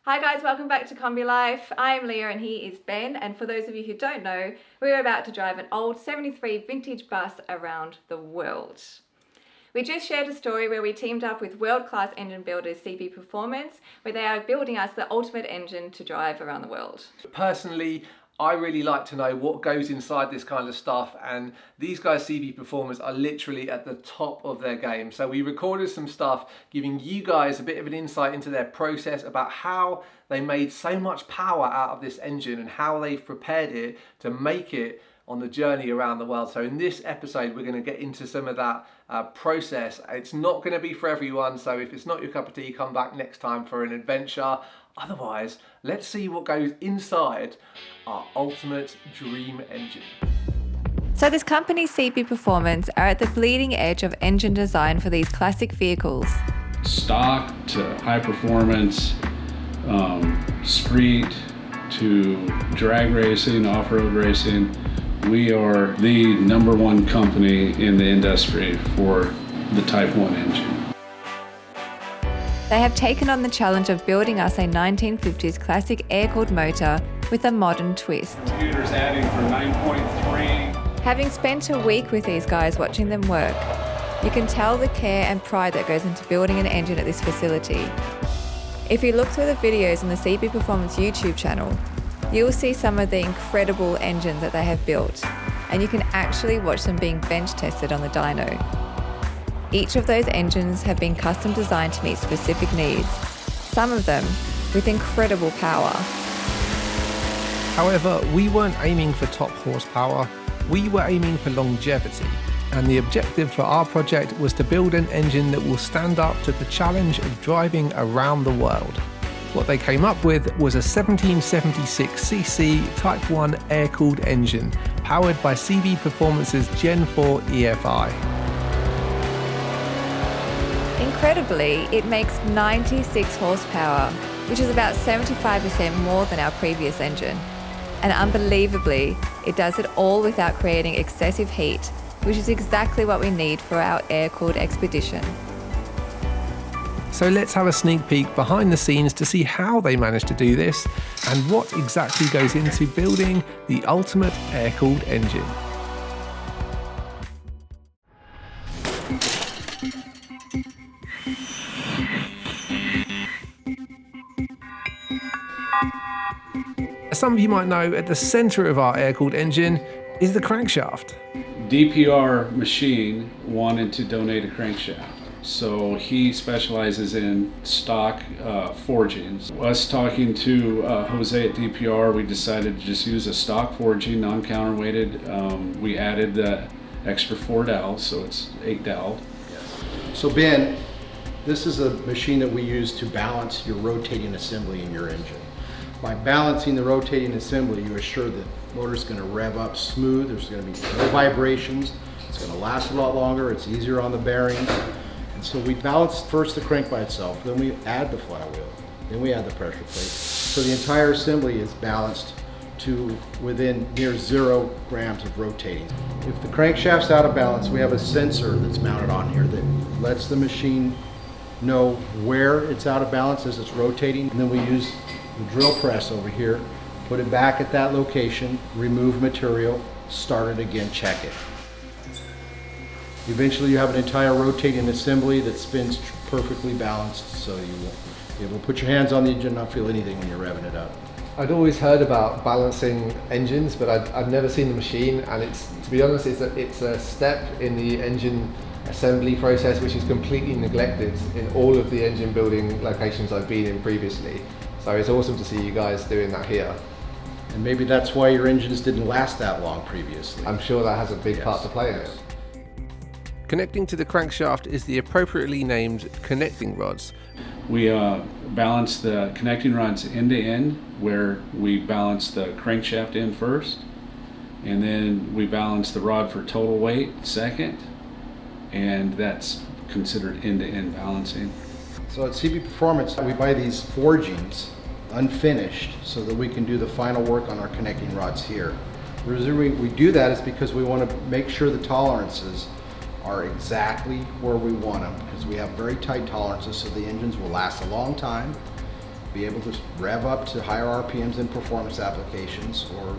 Hi guys, welcome back to Kombi Life. I'm Leah and he is Ben, and for those of you who don't know, we're about to drive an old 73 vintage bus around the world. We just shared a story where we teamed up with world-class engine builders CB Performance, where they are building us the ultimate engine to drive around the world. Personally, I really like to know what goes inside this kind of stuff, and these guys, CB Performance, are literally at the top of their game. So we recorded some stuff giving you guys a bit of an insight into their process about how they made so much power out of this engine and how they've prepared it to make it on the journey around the world. So in this episode, we're going to get into some of that process. It's not going to be for everyone, so if it's not your cup of tea, come back next time for an adventure. Otherwise, let's see what goes inside our ultimate dream engine. So this company, CB Performance, are at the bleeding edge of engine design for these classic vehicles. Stock to high performance, street to drag racing, off-road racing. We are the #1 company in the industry for the Type 1 engine. They have taken on the challenge of building us a 1950s classic air-cooled motor with a modern twist. Computers adding for 9.3. Having spent a week with these guys watching them work, you can tell the care and pride that goes into building an engine at this facility. If you look through the videos on the CB Performance YouTube channel, you will see some of the incredible engines that they have built, and you can actually watch them being bench tested on the dyno. Each of those engines have been custom designed to meet specific needs, some of them with incredible power. However, we weren't aiming for top horsepower, we were aiming for longevity. And the objective for our project was to build an engine that will stand up to the challenge of driving around the world. What they came up with was a 1776cc Type 1 air-cooled engine, powered by CB Performance's Gen 4 EFI. Incredibly, it makes 96 horsepower, which is about 75% more than our previous engine. And unbelievably, it does it all without creating excessive heat, which is exactly what we need for our air-cooled expedition. So let's have a sneak peek behind the scenes to see how they managed to do this and what exactly goes into building the ultimate air-cooled engine. As some of you might know, at the center of our air-cooled engine is the crankshaft. DPR Machine wanted to donate a crankshaft, so he specializes in stock forgings. Us talking to Jose at DPR, we decided to just use a stock forging, non-counterweighted. We added the extra 4 dowels, so it's 8 dowel. So Ben, this is a machine that we use to balance your rotating assembly in your engine. By balancing the rotating assembly, you assure that the motor's going to rev up smooth, there's going to be no vibrations, it's going to last a lot longer, it's easier on the bearings. And so we balance first the crank by itself, then we add the flywheel, then we add the pressure plate. So the entire assembly is balanced to within near 0 grams of rotating. If the crankshaft's out of balance, we have a sensor that's mounted on here that lets the machine know where it's out of balance as it's rotating, and then we use the drill press over here, put it back at that location, remove material, start it again, check it. Eventually you have an entire rotating assembly that spins perfectly balanced, so you won't be able to put your hands on the engine and not feel anything when you're revving it up. I'd always heard about balancing engines, but I'd never seen the machine, and to be honest, it's a step in the engine assembly process which is completely neglected in all of the engine building locations I've been in previously. So it's awesome to see you guys doing that here. And maybe that's why your engines didn't last that long previously. I'm sure that has a big part to play in it. Connecting to the crankshaft is the appropriately named connecting rods. We balance the connecting rods end to end, where we balance the crankshaft in first, and then we balance the rod for total weight second, and that's considered end-to-end balancing. So at CB Performance, we buy these forgings unfinished so that we can do the final work on our connecting rods here. The reason we do that is because we want to make sure the tolerances are exactly where we want them, because we have very tight tolerances so the engines will last a long time be able to rev up to higher RPMs in performance applications, or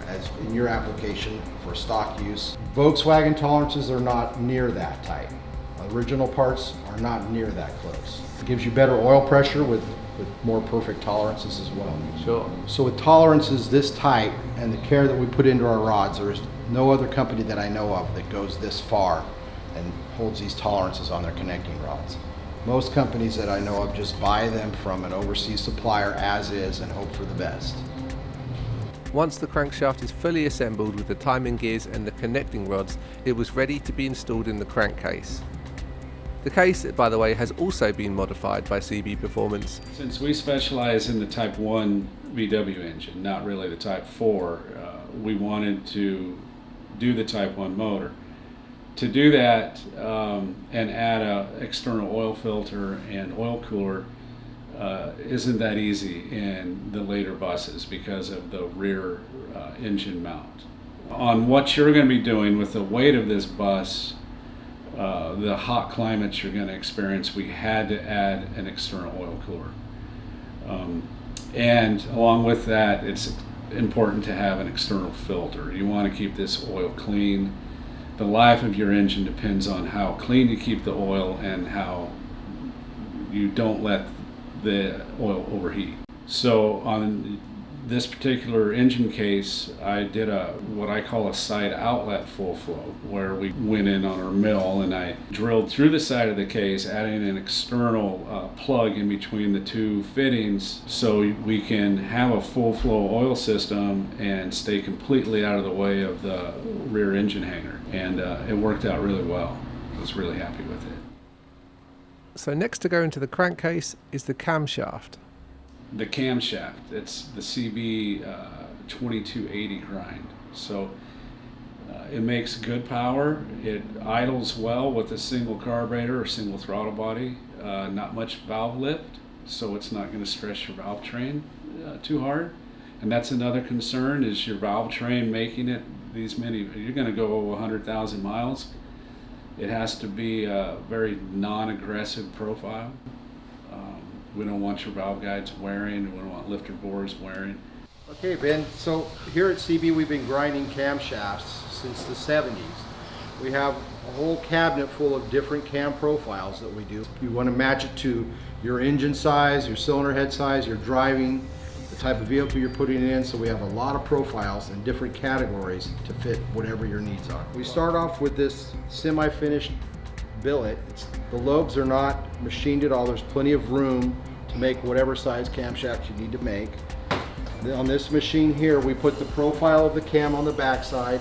as in your application for stock use. Volkswagen tolerances are not near that tight. Original parts are not near that close. It gives you better oil pressure with more perfect tolerances as well. Sure. So with tolerances this tight and the care that we put into our rods, there's no other company that I know of that goes this far and holds these tolerances on their connecting rods. Most companies that I know of just buy them from an overseas supplier as is and hope for the best. Once the crankshaft is fully assembled with the timing gears and the connecting rods, it was ready to be installed in the crankcase. The case, by the way, has also been modified by CB Performance. Since we specialize in the Type 1 VW engine, not really the Type 4, we wanted to do the Type 1 motor. To do that and add an external oil filter and oil cooler isn't that easy in the later buses because of the rear engine mount. On what you're going to be doing with the weight of this bus, the hot climates you're going to experience, we had to add an external oil cooler. And along with that, it's important to have an external filter. You want to keep this oil clean. The life of your engine depends on how clean you keep the oil and how you don't let the oil overheat. So on this particular engine case, I did what I call a side outlet full flow, where we went in on our mill and I drilled through the side of the case, adding an external plug in between the two fittings so we can have a full flow oil system and stay completely out of the way of the rear engine hanger. And it worked out really well. I was really happy with it. So next to go into the crankcase is the camshaft. The camshaft, it's the CB 2280 grind. So it makes good power. It idles well with a single carburetor or single throttle body. Not much valve lift, so it's not going to stress your valve train too hard. And that's another concern, is your valve train making it these many, you're going to go over 100,000 miles. It has to be a very non-aggressive profile. We don't want your valve guides wearing, we don't want lifter bores wearing. Okay, Ben, so here at CB we've been grinding camshafts since the 70s. We have a whole cabinet full of different cam profiles that we do. You want to match it to your engine size, your cylinder head size, your driving, the type of vehicle you're putting in, so we have a lot of profiles in different categories to fit whatever your needs are. We start off with this semi-finished billet. The lobes are not machined at all. There's plenty of room to make whatever size camshaft you need to make. Then on this machine here, we put the profile of the cam on the backside.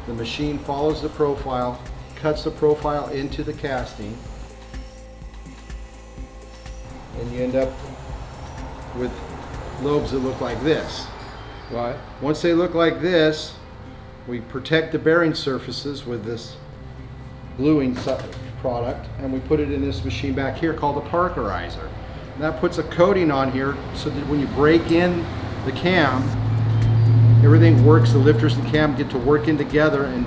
The machine follows the profile, cuts the profile into the casting, and you end up with lobes that look like this. Right. Once they look like this, we protect the bearing surfaces with this bluing product, and we put it in this machine back here called a Parkerizer. And that puts a coating on here so that when you break in the cam, everything works. The lifters and cam get to work in together and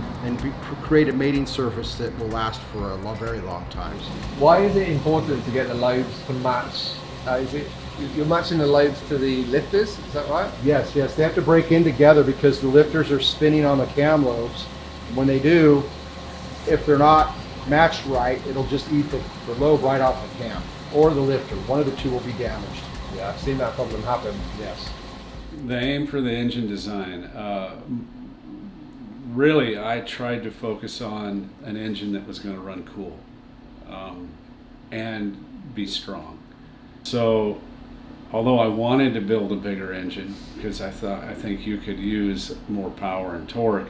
create a mating surface that will last for a very long time. Why is it important to get the lobes to match? You're matching the lobes to the lifters, is that right? Yes, they have to break in together because the lifters are spinning on the cam lobes. When they do, if they're not matched right, it'll just eat the lobe right off the cam, or the lifter. One of the two will be damaged. Yeah, I've seen that problem happen. Yes. The aim for the engine design, really I tried to focus on an engine that was going to run cool and be strong. So although I wanted to build a bigger engine because I think you could use more power and torque,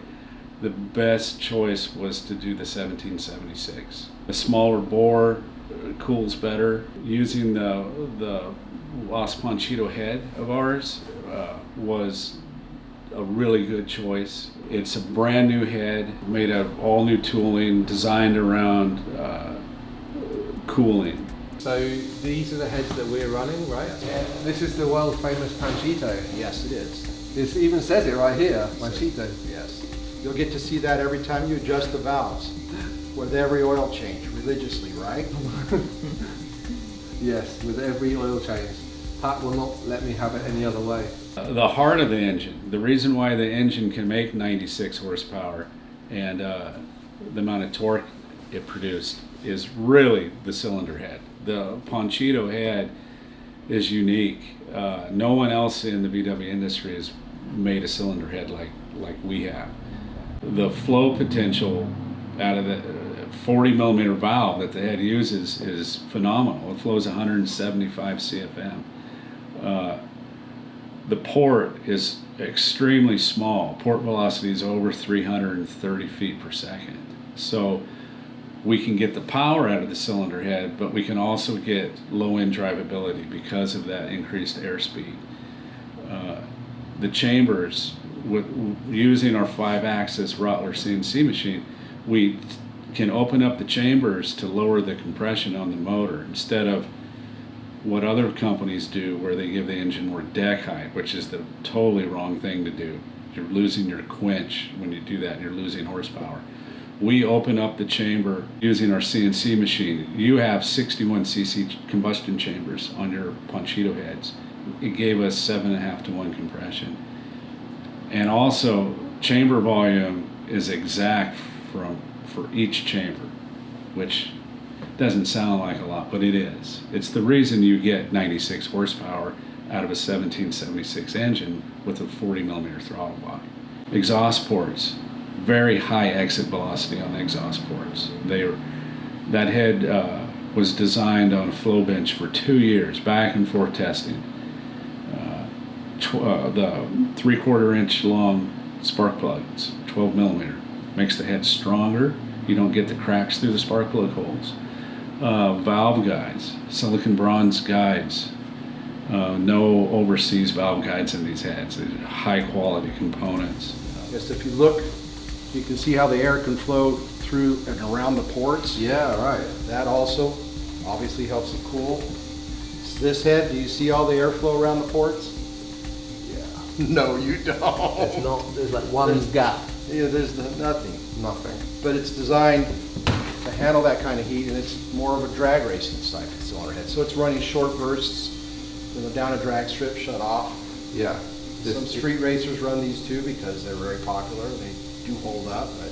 the best choice was to do the 1776. The smaller bore cools better. Using the Los Panchito head of ours was a really good choice. It's a brand new head, made out of all new tooling, designed around cooling. So these are the heads that we're running, right? Yeah. This is the world famous Panchito. Yes, it is. This even says it right here, Panchito. Yes. You'll get to see that every time you adjust the valves with every oil change, religiously, right? Yes, with every oil change. Pat will not let me have it any other way. The heart of the engine, the reason why the engine can make 96 horsepower and the amount of torque it produced is really the cylinder head. The Panchito head is unique. No one else in the VW industry has made a cylinder head like we have. The flow potential out of the 40 millimeter valve that the head uses is phenomenal. It flows 175 CFM. The port is extremely small. Port velocity is over 330 feet per second. So we can get the power out of the cylinder head, but we can also get low end drivability because of that increased airspeed. The chambers, using our 5-axis Rottler CNC machine, we can open up the chambers to lower the compression on the motor instead of what other companies do where they give the engine more deck height, which is the totally wrong thing to do. You're losing your quench when you do that, and you're losing horsepower. We open up the chamber using our CNC machine. You have 61 cc combustion chambers on your Panchito heads. It gave us 7.5 to 1 compression. And also, chamber volume is exact for each chamber, which doesn't sound like a lot, but it is. It's the reason you get 96 horsepower out of a 1776 engine with a 40 millimeter throttle body. Exhaust ports, very high exit velocity on the exhaust ports. That head was designed on a flow bench for 2 years, back and forth testing. The 3/4 inch long spark plugs, 12 millimeter, makes the head stronger. You don't get the cracks through the spark plug holes. Valve guides, silicon bronze guides. No overseas valve guides in these heads. They're high quality components. Yes, if you look, you can see how the air can flow through and around the ports. Yeah, right. That also obviously helps it cool. This head, do you see all the airflow around the ports? Yeah. No, you don't. It's not, there's like one gap. Yeah, there's nothing. Nothing. But it's designed to handle that kind of heat, and it's more of a drag racing type of cylinder head. So it's running short bursts, down a drag strip, shut off. Yeah. Some street racers run these too because they're very popular. They do hold up, but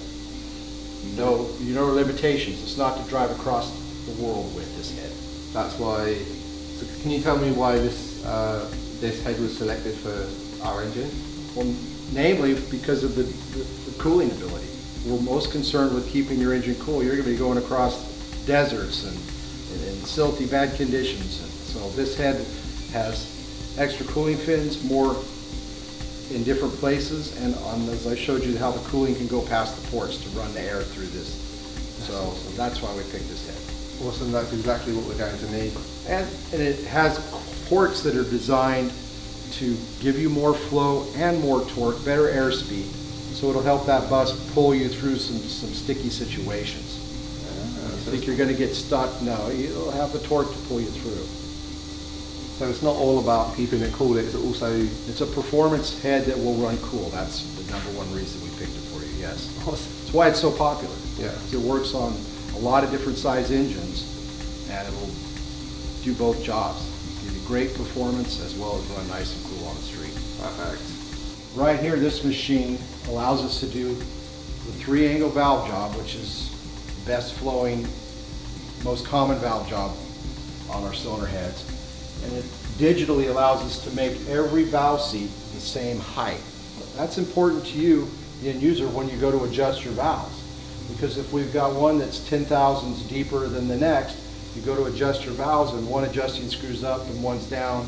you know limitations. It's not to drive across the world with this head. That's why. So can you tell me why this head was selected for our engine? Well, namely because of the cooling ability. We're most concerned with keeping your engine cool. You're going to be going across deserts and silty, bad conditions. And so this head has extra cooling fins, more in different places, and as I showed you how the cooling can go past the ports to run the air through this. So that's why we picked this head. Awesome, that's exactly what we're going to need. And it has ports that are designed to give you more flow and more torque, better airspeed. So it'll help that bus pull you through some sticky situations. You think you're going to get stuck? No, you'll have the torque to pull you through. So it's not all about keeping it cool, it's a performance head that will run cool. That's the #1 reason we picked it for you, yes. awesome. That's why it's so popular. Yeah. It works on a lot of different size engines, and it will do both jobs. Give you great performance as well as run nice and cool on the street. Perfect. Right here, this machine allows us to do the 3-angle valve job, which is the best flowing, most common valve job on our cylinder heads. And it digitally allows us to make every valve seat the same height. That's important to you, the end user, when you go to adjust your valves. Because if we've got one that's 10 thousandths deeper than the next, you go to adjust your valves and one adjusting screws up and one's down,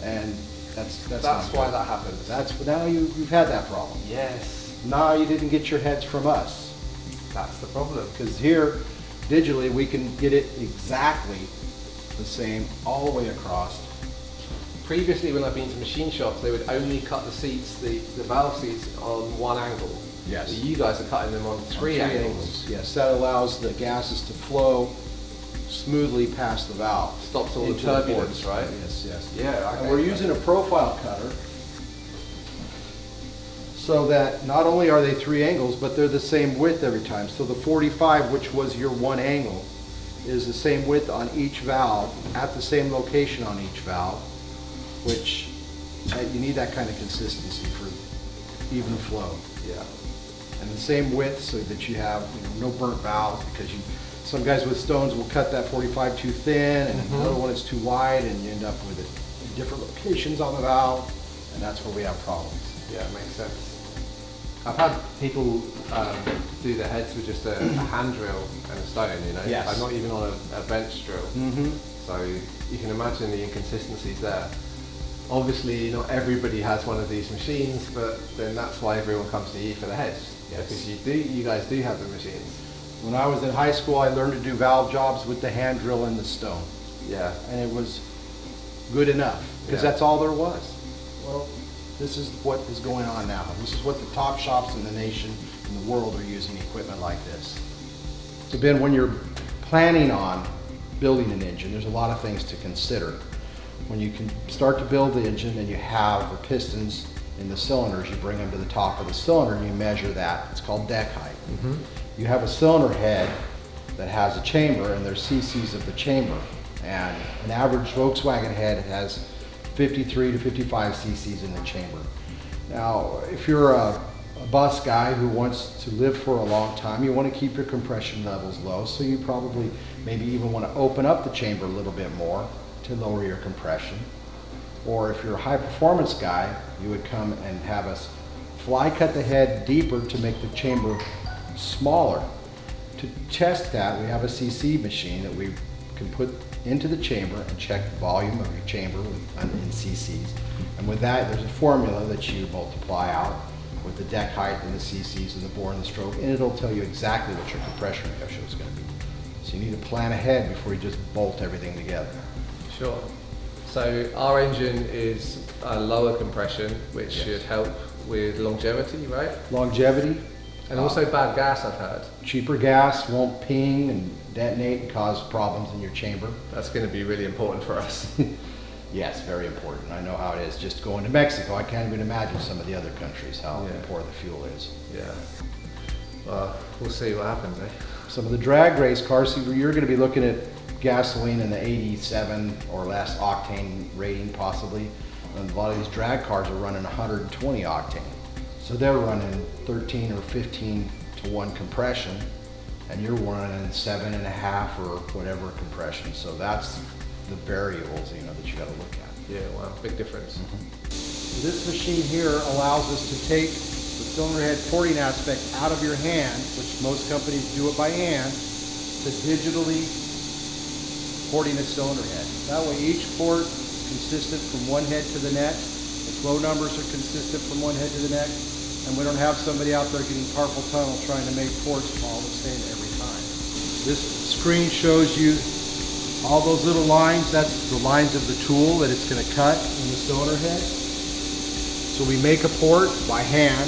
and that's why that happens. Now you've had that problem. Yes. Now you didn't get your heads from us. That's the problem. Because here, digitally, we can get it exactly the same all the way across. Previously, when I've been to machine shops, they would only cut the seats, the valve seats, on one angle. Yes. So you guys are cutting them on three angles. Yes, that allows the gases to flow smoothly past the valve. Stops all the into turbulence, ports. right? Yes, yes. Yeah. Okay. And we're using a profile cutter so that not only are they 3 angles, but they're the same width every time. So the 45, which was your one angle, is the same width on each valve at the same location on each valve. which you need that kind of consistency for even flow. Yeah. And the same width so that you have no burnt valves, because some guys with stones will cut that 45 too thin and another one is too wide, and you end up with it in different locations on the valve, and that's where we have problems. Yeah, it makes sense. I've had people do their heads with just a hand drill and a stone, Yes. like not even on a bench drill. So you can imagine the inconsistencies there. Obviously, not everybody has one of these machines, but then that's why everyone comes to you for the heads. Yes. Because you guys do have the machines. When I was in high school, I learned to do valve jobs with the hand drill and the stone, Yeah. and it was good enough, because Yeah. that's all there was. Well, this is what is going on now. This is what the top shops in the nation, in the world, are using equipment like this. So Ben, when you're planning on building an engine, there's a lot of things to consider. When you can start to build the engine and you have the pistons in the cylinders, you bring them to the top of the cylinder and you measure that. It's called deck height. You have a cylinder head that has a chamber, and there's cc's of the chamber. And an average Volkswagen head has 53 to 55 cc's in the chamber. Now, if you're a bus guy who wants to live for a long time, you want to keep your compression levels low, so you probably maybe even want to open up the chamber a little bit more to lower your compression. Or if you're a high performance guy, you would come and have us fly cut the head deeper to make the chamber smaller. To test that, we have a CC machine that we can put into the chamber and check the volume of your chamber in cc's. And with that, there's a formula that you multiply out with the deck height and the cc's and the bore and the stroke, and it'll tell you exactly what your compression ratio is going to be. So you need to plan ahead before you just bolt everything together. Sure. So our engine is a lower compression, which Yes. should help with longevity, right? Longevity, And also bad gas, I've heard. cheaper gas won't ping and detonate and cause problems in your chamber. That's going to be really important for us. Yes, very important. I know how it is. Just going to Mexico, I can't even imagine some of the other countries, how poor the fuel is. Yeah. Well, we'll see what happens, eh? Some of the drag race cars, so you're going to be looking at gasoline in the 87 or less octane rating possibly. And a lot of these drag cars are running 120 octane. So they're running 13 or 15 to 1 compression, and you're running 7.5 or whatever compression. So that's the variables, that you got to look at. Yeah, wow, big difference. This machine here allows us to take the cylinder head porting aspect out of your hand, which most companies do it by hand, to digitally porting a cylinder head. That way each port is consistent from one head to the next. The flow numbers are consistent from one head to the next, and we don't have somebody out there getting carpal tunnel trying to make ports all the same every time. This screen shows you all those little lines. That's the lines of the tool that it's going to cut in the cylinder head. So we make a port by hand,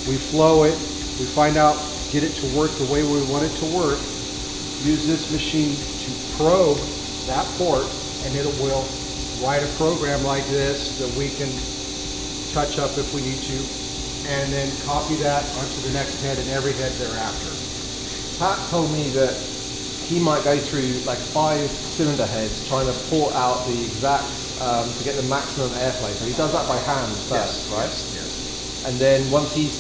we flow it, we find out, get it to work the way we want it to work, use this machine to probe that port, and it will write a program like this that we can touch up if we need to, and then copy that onto the next head and every head thereafter. Pat told me that he might go through like 5 cylinder heads trying to port out the exact to get the maximum airflow. So he does that by hand first, right? Yes. And then once you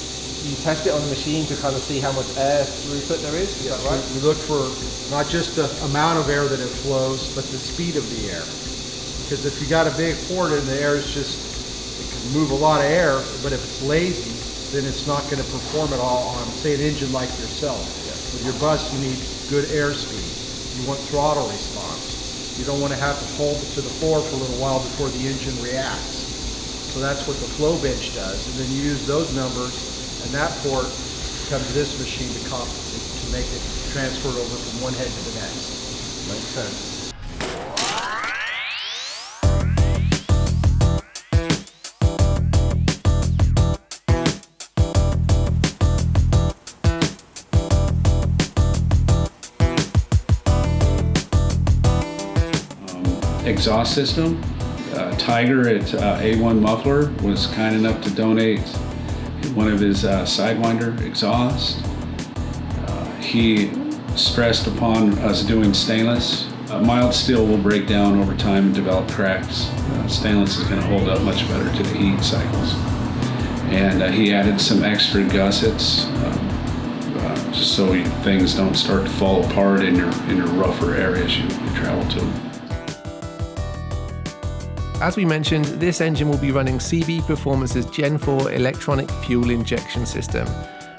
test it on the machine to kind of see how much air throughput there is. Is that right? We look for not just the amount of air that it flows, but the speed of the air. Because if you got a big port and the air is just, it can move a lot of air, but if it's lazy, then it's not going to perform at all on, say, an engine like yourself. With your bus, you need good air speed. You want throttle response. You don't want to have to hold it to the floor for a little while before the engine reacts. So that's what the flow bench does. And then you use those numbers, and that port comes to this machine to make it transferred over from one head to the next. Makes sense. Exhaust system. Tiger at A1 Muffler was kind enough to donate one of his Sidewinder exhausts. He stressed upon us doing stainless Mild steel will break down over time and develop cracks. Stainless is going to hold up much better to the heat cycles. And he added some extra gussets just so things don't start to fall apart in your rougher areas you travel to. As we mentioned, this engine will be running CB Performance's Gen 4 electronic fuel injection system.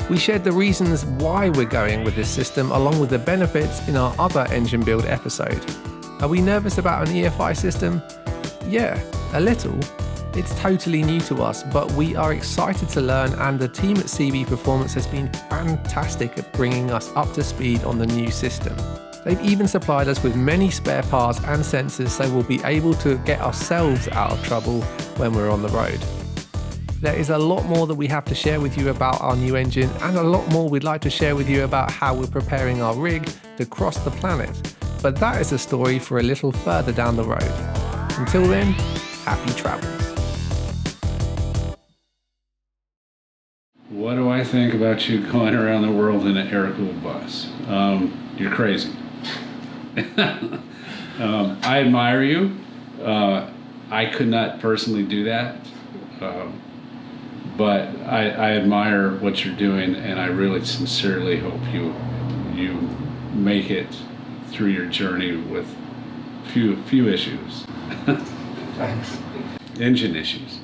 We shared the reasons why we're going with this system along with the benefits in our other engine build episode. Are we nervous about an EFI system? Yeah, a little. It's totally new to us, but we are excited to learn, and the team at CB Performance has been fantastic at bringing us up to speed on the new system. They've even supplied us with many spare parts and sensors so we'll be able to get ourselves out of trouble when we're on the road. There is a lot more that we have to share with you about our new engine, and a lot more we'd like to share with you about how we're preparing our rig to cross the planet. But that is a story for a little further down the road. Until then, happy travels. What do I think about you going around the world in an air-cooled bus? You're crazy. I admire you. I could not personally do that. But I admire what you're doing, and I really sincerely hope you make it through your journey with few issues. Thanks. Engine issues.